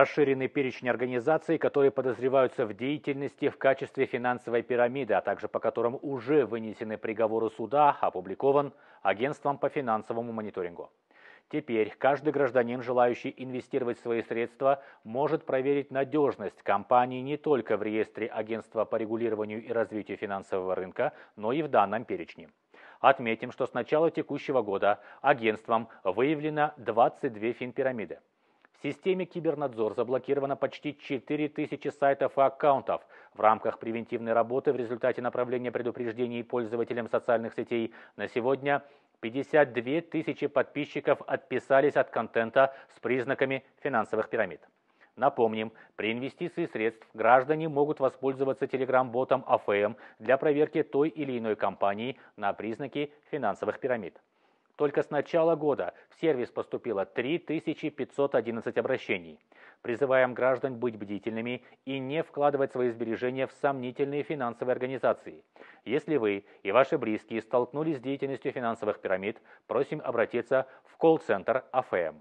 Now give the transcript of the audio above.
Расширенный перечень организаций, которые подозреваются в деятельности в качестве финансовой пирамиды, а также по которым уже вынесены приговоры суда, опубликован Агентством по финансовому мониторингу. Теперь каждый гражданин, желающий инвестировать свои средства, может проверить надежность компании не только в реестре Агентства по регулированию и развитию финансового рынка, но и в данном перечне. Отметим, что с начала текущего года агентством выявлено 22 финпирамиды. В системе Кибернадзор заблокировано почти 4000 сайтов и аккаунтов. В рамках превентивной работы в результате направления предупреждений пользователям социальных сетей на сегодня 52 тысячи подписчиков отписались от контента с признаками финансовых пирамид. Напомним, при инвестиции средств граждане могут воспользоваться телеграм-ботом АФМ для проверки той или иной компании на признаки финансовых пирамид. Только с начала года в сервис поступило 3511 обращений. Призываем граждан быть бдительными и не вкладывать свои сбережения в сомнительные финансовые организации. Если вы и ваши близкие столкнулись с деятельностью финансовых пирамид, просим обратиться в колл-центр АФМ.